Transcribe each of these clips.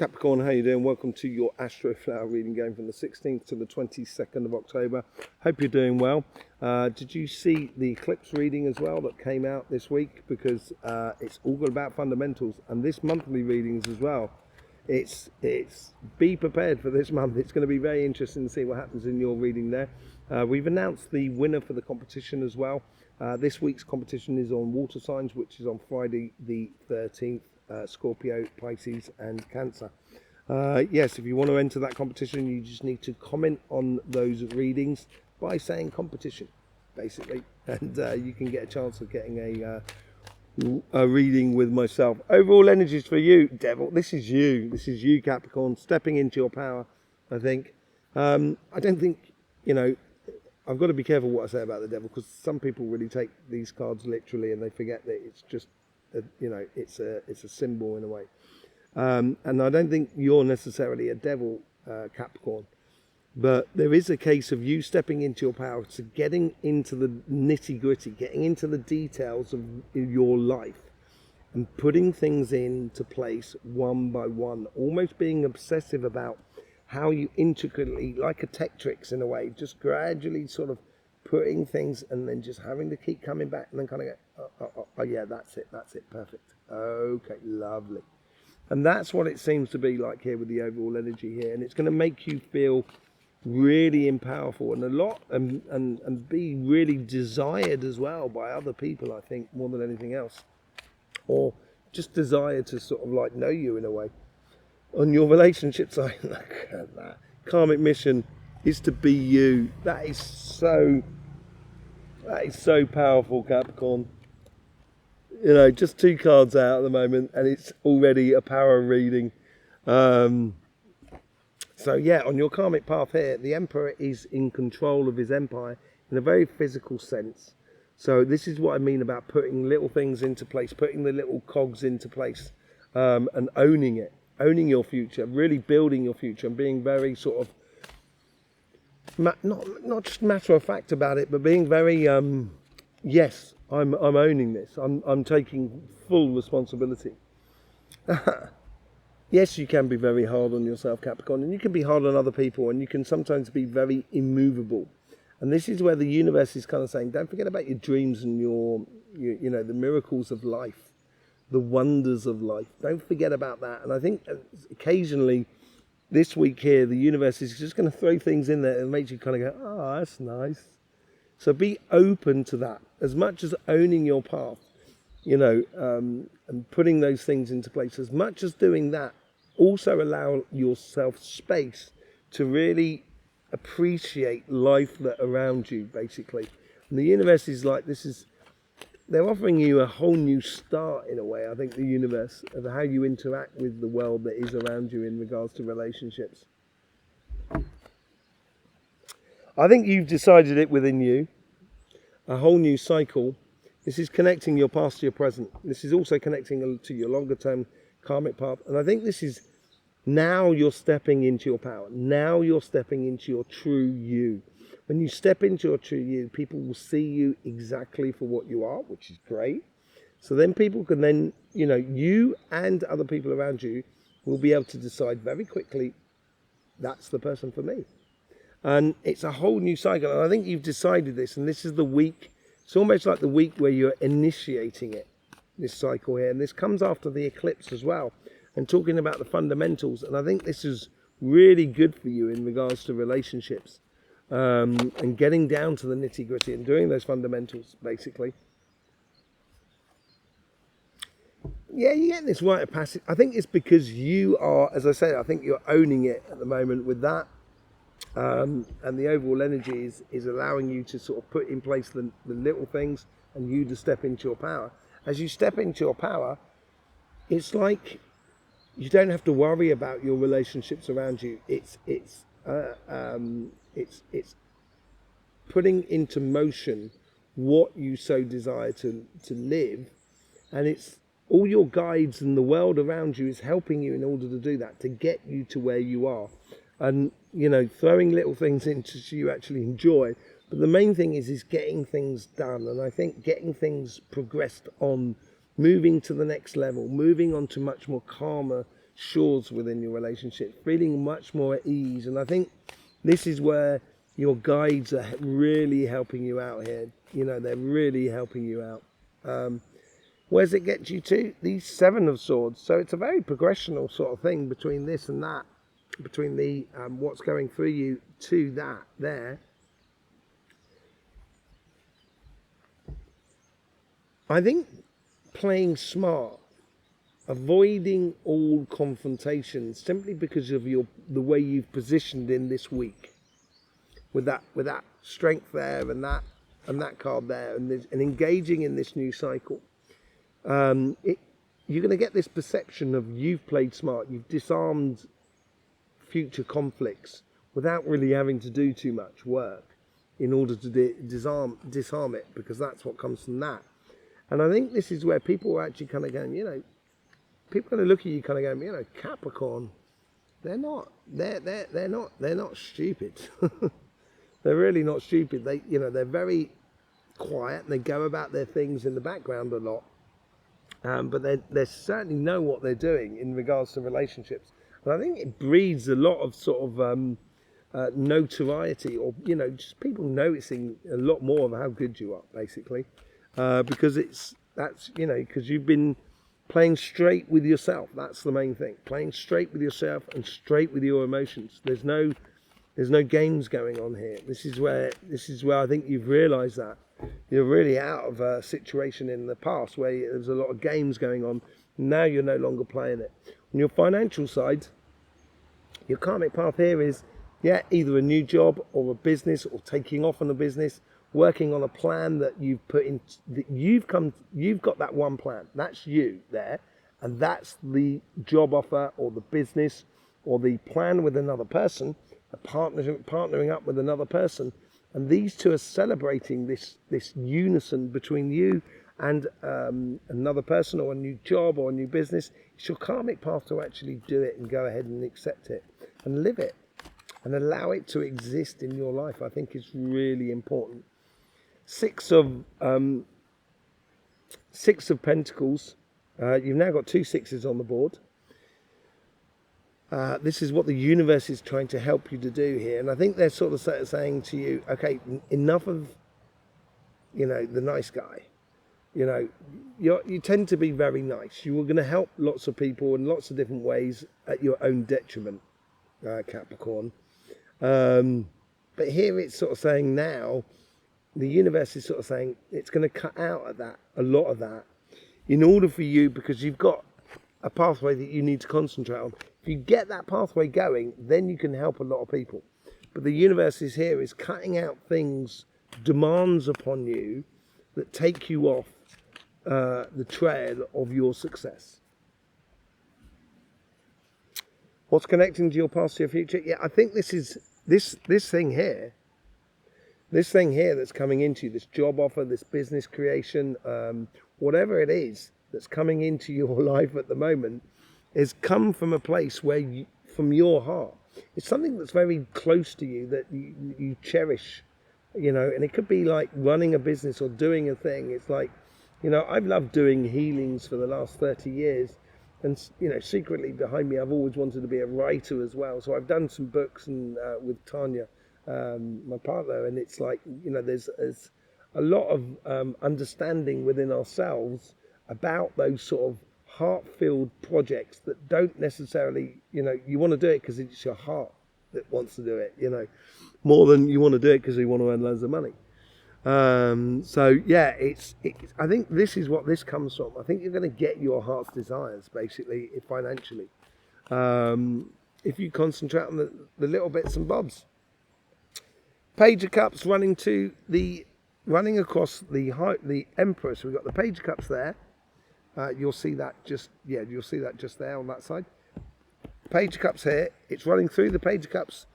Capricorn, how you doing? Welcome to your Astroflower reading going from the 16th to the 22nd of October. Hope you're doing well. Did you see the eclipse reading as well that came out this week? Because it's all good about fundamentals, and this monthly readings as well. It's be prepared for this month. It's going to be very interesting to see what happens in your reading there. We've announced the winner for the competition as well. This week's competition is on water signs, which is on Friday the 13th. Scorpio, Pisces and Cancer. Yes, if you want to enter that competition, you just need to comment on those readings by saying competition, basically, and you can get a chance of getting a reading with myself. Overall energies for you, Devil. This is you, Capricorn, stepping into your power. I think. I don't think, I've got to be careful what I say about the Devil, because some people really take these cards literally and they forget that it's just it's a symbol in a way, and I don't think you're necessarily a devil, Capricorn, but there is a case of you stepping into your power, to getting into the nitty-gritty, getting into the details of your life and putting things into place one by one, almost being obsessive about how you intricately, like a Tetrix in a way, just gradually sort of putting things and then just having to keep coming back and then kind of go, oh yeah, that's it, perfect, okay, lovely. And that's what it seems to be like here with the overall energy here, and it's going to make you feel really powerful and a lot, and be really desired as well by other people, I think, more than anything else, or just desire to sort of like know you in a way. On your relationship side, look at that, karmic mission is to be you. That is so powerful, Capricorn. Just 2 cards out at the moment and it's already a power reading. So yeah, on your karmic path here, the Emperor is in control of his empire in a very physical sense. So this is what I mean about putting little things into place, putting the little cogs into place, and owning it, owning your future, really building your future, and being very sort of not just matter of fact about it, but being very yes, I'm owning this. I'm taking full responsibility. Yes, you can be very hard on yourself, Capricorn, and you can be hard on other people, and you can sometimes be very immovable. And this is where the universe is kind of saying, don't forget about your dreams and your the miracles of life, the wonders of life. Don't forget about that. And I think occasionally, this week here, the universe is just going to throw things in there and make you kind of go, oh, that's nice. So be open to that. As much as owning your path, and putting those things into place, as much as doing that, also allow yourself space to really appreciate life that around you, basically. And the universe is like, they're offering you a whole new start in a way, I think, the universe, of how you interact with the world that is around you in regards to relationships. I think you've decided it within you, a whole new cycle. This is connecting your past to your present. This is also connecting to your longer term karmic path. And I think this is, now you're stepping into your power. Now you're stepping into your true you. When you step into your true you, people will see you exactly for what you are, which is great. So then people can then, you and other people around you will be able to decide very quickly, that's the person for me. And it's a whole new cycle. And I think you've decided this, and this is the week. It's almost like the week where you're initiating it, this cycle here. And this comes after the eclipse as well, and talking about the fundamentals. And I think this is really good for you in regards to relationships. And getting down to the nitty-gritty and doing those fundamentals, basically. Yeah, you get this rite of passage. I think it's because you are, as I say, I think you're owning it at the moment with that. And the overall energy is allowing you to sort of put in place the little things, and you to step into your power. As you step into your power, it's like you don't have to worry about your relationships around you. It's putting into motion what you so desire to live, and it's all your guides and the world around you is helping you in order to do that, to get you to where you are. And throwing little things in so you actually enjoy, but the main thing is getting things done. And I think getting things progressed on, moving to the next level, moving on to much more calmer shores within your relationship, feeling much more at ease. And I think this is where your guides are really helping you out here. You know, they're really helping you out. Where does it get you to? The Seven of Swords. So it's a very progressional sort of thing between this and that, between the what's going through you to that there. I think playing smart, avoiding all confrontations simply because of the way you've positioned in this week, with that strength there and that card there, and engaging in this new cycle. You're going to get this perception of you've played smart, you've disarmed future conflicts without really having to do too much work in order to disarm it, because that's what comes from that. And I think this is where people are actually kind of going, you know, people are going to look at you kind of going, you know, Capricorn, they're not stupid. They're really not stupid. They're very quiet and they go about their things in the background a lot. But they certainly know what they're doing in regards to relationships. And I think it breeds a lot of sort of notoriety, or, you know, just people noticing a lot more of how good you are, basically. Because because you've been playing straight with yourself. That's the main thing. Playing straight with yourself and straight with your emotions. There's no games going on here. This is where I think you've realised that you're really out of a situation in the past where there's a lot of games going on. Now you're no longer playing it. On your financial side, your karmic path here is, either a new job or a business, or taking off on a business, working on a plan that you've put in, that you've got that one plan. That's you there, and that's the job offer or the business or the plan with another person, partnering up with another person. And these two are celebrating this unison between you and another person, or a new job or a new business. It's your karmic path to actually do it and go ahead and accept it and live it and allow it to exist in your life. I think is really important. Six of Pentacles. You've now got 2 sixes on the board. This is what the universe is trying to help you to do here. And I think they're sort of saying to you, okay, enough of, you know, the nice guy. You know, you tend to be very nice. You are going to help lots of people in lots of different ways at your own detriment, Capricorn. But here it's sort of saying now, the universe is sort of saying it's going to cut out at that, a lot of that, in order for you, because you've got a pathway that you need to concentrate on. If you get that pathway going, then you can help a lot of people. But the universe is here, is cutting out things, demands upon you that take you off the trail of your success. What's connecting to your past to your future? Yeah, I think this is this thing here. This thing here that's coming into you, this job offer, this business creation, whatever it is that's coming into your life at the moment, has come from a place where from your heart. It's something that's very close to you, that you cherish, you know, and it could be like running a business or doing a thing. It's like, you know, I've loved doing healings for the last 30 years. And, you know, secretly behind me, I've always wanted to be a writer as well. So I've done some books and with Tanya, my partner, and it's like, you know, there's a lot of understanding within ourselves about those sort of heart-filled projects that don't necessarily, you know, you want to do it because it's your heart that wants to do it, you know, more than you want to do it because you want to earn loads of money. So yeah, I think this is what this comes from. I think you're going to get your heart's desires, basically, financially, if you concentrate on the little bits and bobs. Page of Cups running across the Emperor. So we've got the Page of Cups there. You'll see that just there on that side. Page of Cups here. It's running through the Page of Cups,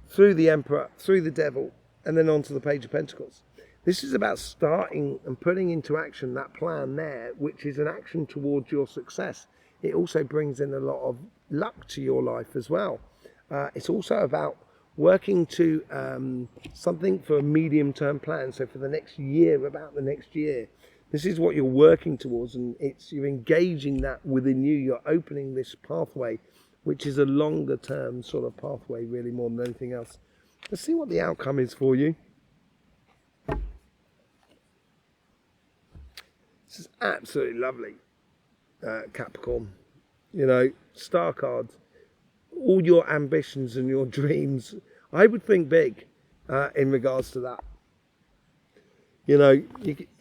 through the Emperor, through the Devil, and then onto the Page of Pentacles. This is about starting and putting into action that plan there, which is an action towards your success. It also brings in a lot of luck to your life as well. It's also about working to something for a medium-term plan. So for the next year, about the next year. This is what you're working towards, and you're engaging that within you. You're opening this pathway, which is a longer term sort of pathway, really, more than anything else. Let's see what the outcome is for you. This is absolutely lovely, Capricorn. You know, star cards, all your ambitions and your dreams. I would think big in regards to that. You know,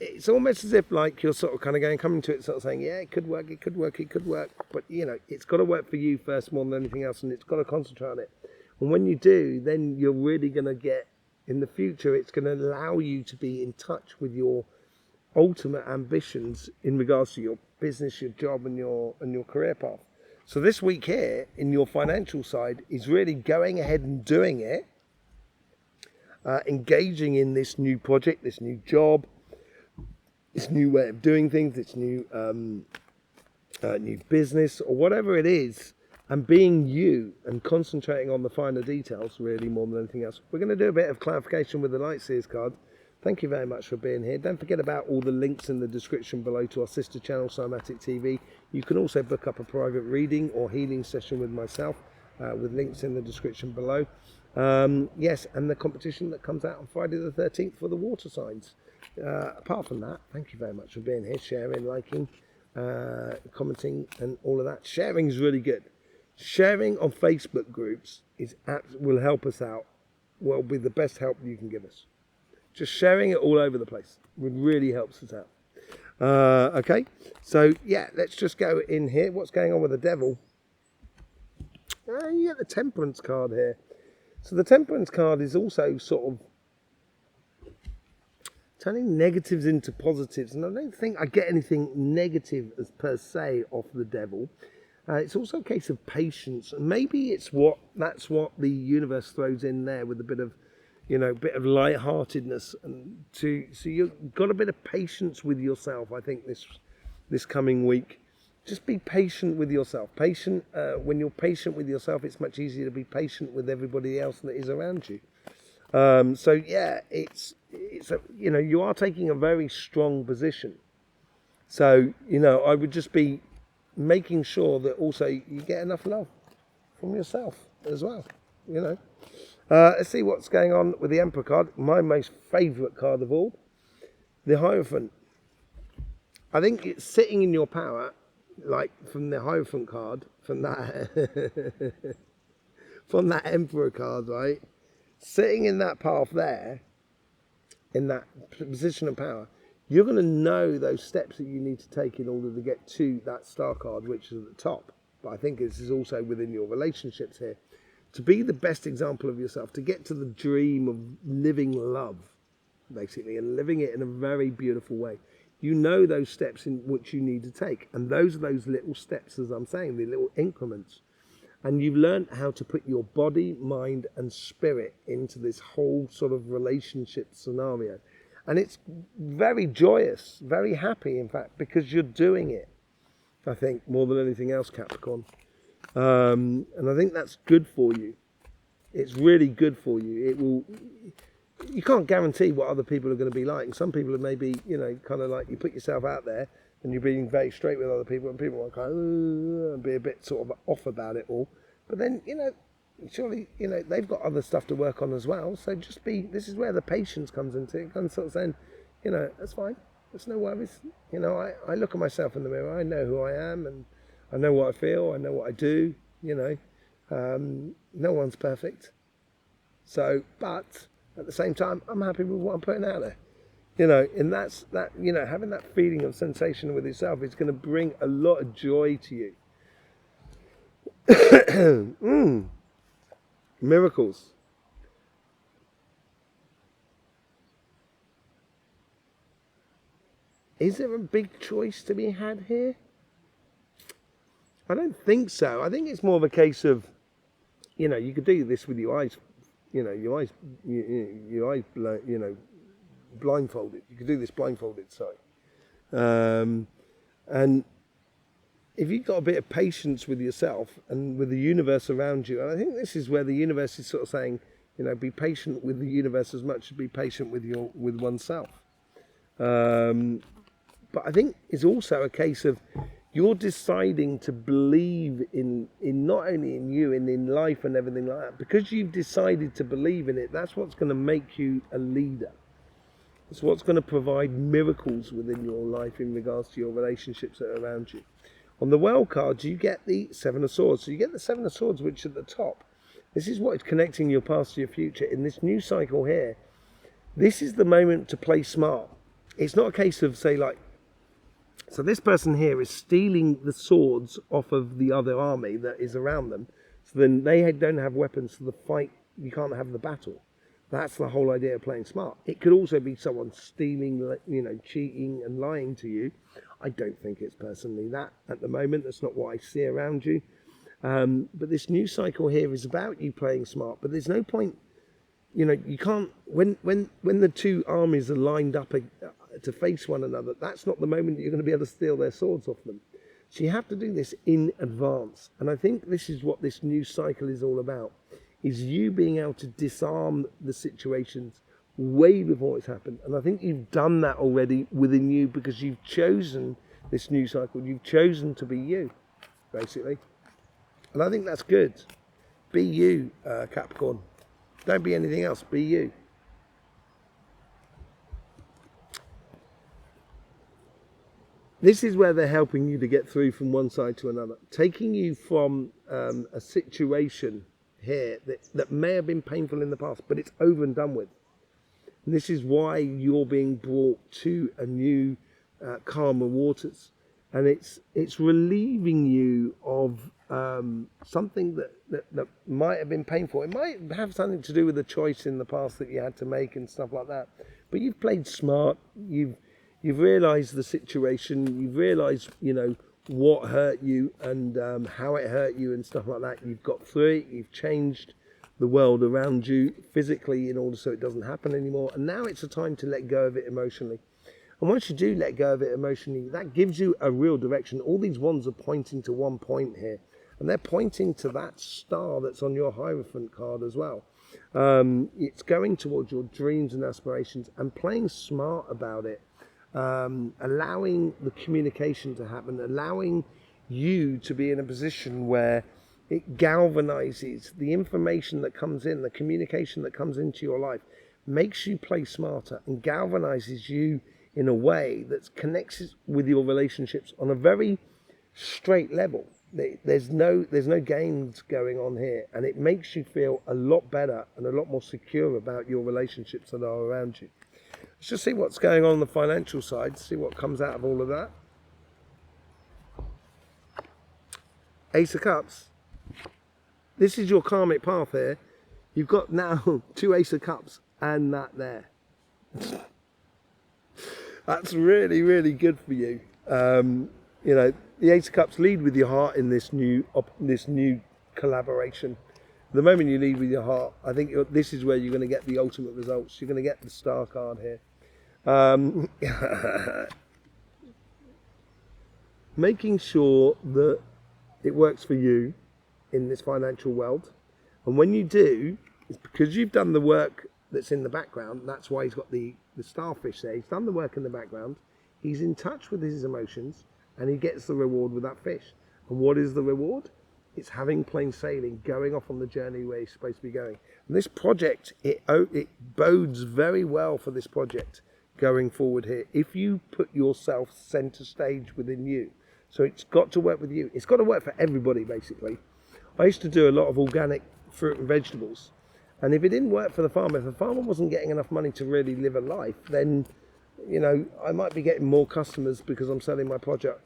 it's almost as if like you're sort of kind of coming to it sort of saying, yeah, it could work, it could work, it could work. But, you know, it's got to work for you first more than anything else, and it's got to concentrate on it. And when you do, then you're really going to get, in the future, it's going to allow you to be in touch with your ultimate ambitions in regards to your business, your job, and your career path. So this week here, in your financial side, is really going ahead and doing it. Engaging in this new project, this new job, this new way of doing things, this new new business, or whatever it is, and being you and concentrating on the finer details, really, more than anything else. We're going to do a bit of clarification with the Light Seers card. Thank you very much for being here. Don't forget about all the links in the description below to our sister channel, Cymatic TV. You can also book up a private reading or healing session with myself, with links in the description below. Yes, and the competition that comes out on Friday the 13th for the water signs. Apart from that, thank you very much for being here, sharing, liking, commenting, and all of that. Sharing is really good. Sharing on Facebook groups will help us out. Will be the best help you can give us. Just sharing it all over the place really helps us out. Okay, so yeah, let's just go in here. What's going on with the devil? You get the Temperance card here. So the Temperance card is also sort of turning negatives into positives, and I don't think I get anything negative as per se off the devil. It's also a case of patience, and maybe that's what the universe throws in there with a bit of, you know, bit of lightheartedness, and so you've got a bit of patience with yourself. I think this coming week, just be patient with yourself. Patient when you're patient with yourself, it's much easier to be patient with everybody else that is around you. So yeah, it's you know, you are taking a very strong position. So, you know, I would just be making sure that also you get enough love from yourself as well. You know. Let's see what's going on with the Emperor card. My most favourite card of all, the Hierophant. I think it's sitting in your power, like from the Hierophant card, from that from that Emperor card, right? Sitting in that path there, in that position of power, you're going to know those steps that you need to take in order to get to that Star card, which is at the top. But I think this is also within your relationships here. To be the best example of yourself, to get to the dream of living love, basically, and living it in a very beautiful way. You know those steps in which you need to take. And those are those little steps, as I'm saying, the little increments. And you've learned how to put your body, mind, and spirit into this whole sort of relationship scenario. And it's very joyous, very happy, in fact, because you're doing it, I think, more than anything else, Capricorn. And I think that's good for you. It's really good for you. It will. You can't guarantee what other people are going to be like. And some people are maybe, you know, kind of like you put yourself out there and you're being very straight with other people, and people are kind of and be a bit sort of off about it all. But then, you know, surely, you know, they've got other stuff to work on as well. So just be. This is where the patience comes into it. Kind of sort of saying, you know, that's fine. There's no worries. You know, I look at myself in the mirror. I know who I am, and I know what I feel, I know what I do, you know. No one's perfect. So, but at the same time, I'm happy with what I'm putting out there. You know, and that's that, you know, having that feeling of sensation with yourself is going to bring a lot of joy to you. Miracles. Is there a big choice to be had here? I don't think so. I think it's more of a case of, you know, you could do this with your eyes, you know, your eyes, you know, blindfolded. You could do this blindfolded, sorry. And if you've got a bit of patience with yourself and with the universe around you, and I think this is where the universe is sort of saying, you know, be patient with the universe as much as be patient with oneself. But I think it's also a case of you're deciding to believe in not only in you and in life and everything like that. Because you've decided to believe in it, that's what's going to make you a leader. It's what's going to provide miracles within your life in regards to your relationships that are around you. On the World cards, you get the Seven of Swords. So you get the Seven of Swords, which at the top, this is what is connecting your past to your future. In this new cycle here, this is the moment to play smart. It's not a case of, say, like, so this person here is stealing the swords off of the other army that is around them. So then they don't have weapons for the fight. You can't have the battle. That's the whole idea of playing smart. It could also be someone stealing, you know, cheating and lying to you. I don't think it's personally that at the moment. That's not what I see around you. But this new cycle here is about you playing smart. But there's no point, you know, you can't, when the two armies are lined up to face one another, that's not the moment that you're going to be able to steal their swords off them. So you have to do this in advance. And I think this is what this new cycle is all about, is you being able to disarm the situations way before it's happened. And I think you've done that already within you because you've chosen this new cycle. You've chosen to be you, basically. And I think that's good. Be you, Capricorn. Don't be anything else. Be you. This is where they're helping you to get through from one side to another, taking you from a situation here that may have been painful in the past, but it's over and done with. And this is why you're being brought to a new calmer waters, and it's relieving you of something that might have been painful. It might have something to do with a choice in the past that you had to make and stuff like that. But you've played smart. You've realised the situation. You've realised, you know, what hurt you and how it hurt you and stuff like that. You've got through it. You've changed the world around you physically in order so it doesn't happen anymore. And now it's a time to let go of it emotionally. And once you do let go of it emotionally, that gives you a real direction. All these wands are pointing to one point here. And they're pointing to that star that's on your Hierophant card as well. It's going towards your dreams and aspirations and playing smart about it. Allowing the communication to happen, allowing you to be in a position where it galvanizes the information that comes in, the communication that comes into your life, makes you play smarter and galvanizes you in a way that connects with your relationships on a very straight level. There's no games going on here, and it makes you feel a lot better and a lot more secure about your relationships that are around you. Let's just see what's going on the financial side, see what comes out of all of that. Ace of Cups. This is your karmic path here. You've got now 2 Ace of Cups and that there. That's really, really good for you. You know, the Ace of Cups, lead with your heart in this new collaboration. The moment you lead with your heart, I think this is where you're going to get the ultimate results. You're going to get the star card here. Making sure that it works for you in this financial world. And when you do, it's because you've done the work that's in the background. That's why he's got the starfish there. He's done the work in the background. He's in touch with his emotions and he gets the reward with that fish. And what is the reward? It's having plain sailing, going off on the journey where he's supposed to be going. And this project, it bodes very well for this project going forward here. If you put yourself center stage within you. So it's got to work with you. It's got to work for everybody, basically. I used to do a lot of organic fruit and vegetables. And if it didn't work for the farmer, if the farmer wasn't getting enough money to really live a life, then, you know, I might be getting more customers because I'm selling my product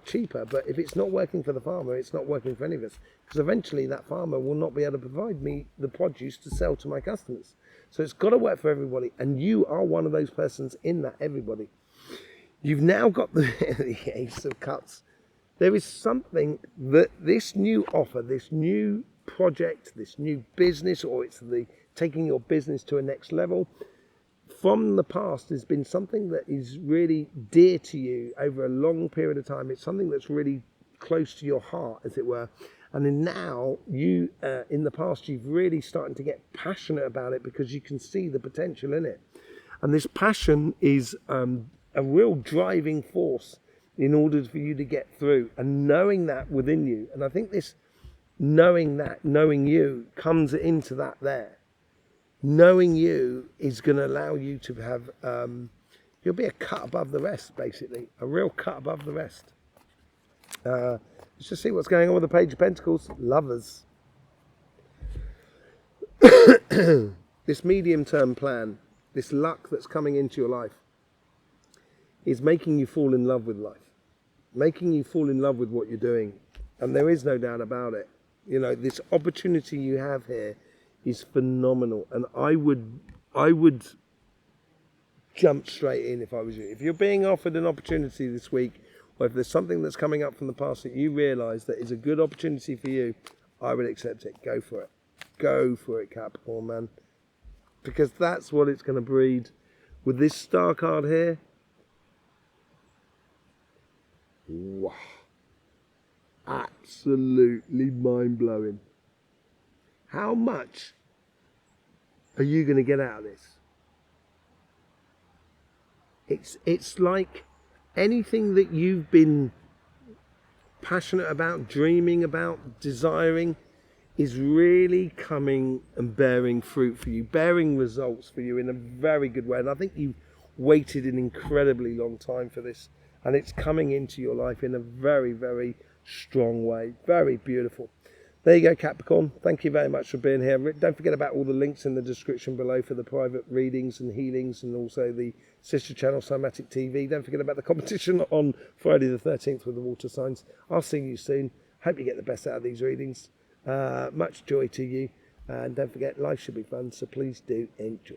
cheaper. But if it's not working for the farmer, it's not working for any of us, because eventually that farmer will not be able to provide me the produce to sell to my customers. So it's got to work for everybody, and you are one of those persons in that everybody. You've now got the Ace of Cups. There is something that this new offer, this new project, this new business, or it's the taking your business to a next level, from the past has been something that is really dear to you over a long period of time. It's something that's really close to your heart, as it were. And then now, you, in the past, you've really started to get passionate about it because you can see the potential in it. And this passion is a real driving force in order for you to get through, and knowing that within you. And I think this knowing you comes into that there. Knowing you is going to allow you to have, you'll be a cut above the rest, basically. A real cut above the rest. Let's just see what's going on with the Page of Pentacles. Lovers. This medium-term plan, this luck that's coming into your life, is making you fall in love with life. Making you fall in love with what you're doing. And there is no doubt about it. You know, this opportunity you have here is phenomenal. And I would jump straight in if I was you. If you're being offered an opportunity this week, or if there's something that's coming up from the past that you realise that is a good opportunity for you, I would accept it. Go for it. Go for it, Capricorn, man. Because that's what it's going to breed. With this star card here, wow. Absolutely mind-blowing. How much are you going to get out of this? It's like anything that you've been passionate about, dreaming about, desiring, is really coming and bearing fruit for you, bearing results for you in a very good way. And I think you've waited an incredibly long time for this, and it's coming into your life in a very, very strong way. Very beautiful. There you go, Capricorn. Thank you very much for being here. Don't forget about all the links in the description below for the private readings and healings, and also the sister channel Cymatic TV. Don't forget about the competition on Friday the 13th with the water signs. I'll see you soon. Hope you get the best out of these readings. Much joy to you, and don't forget, life should be fun, so please do enjoy.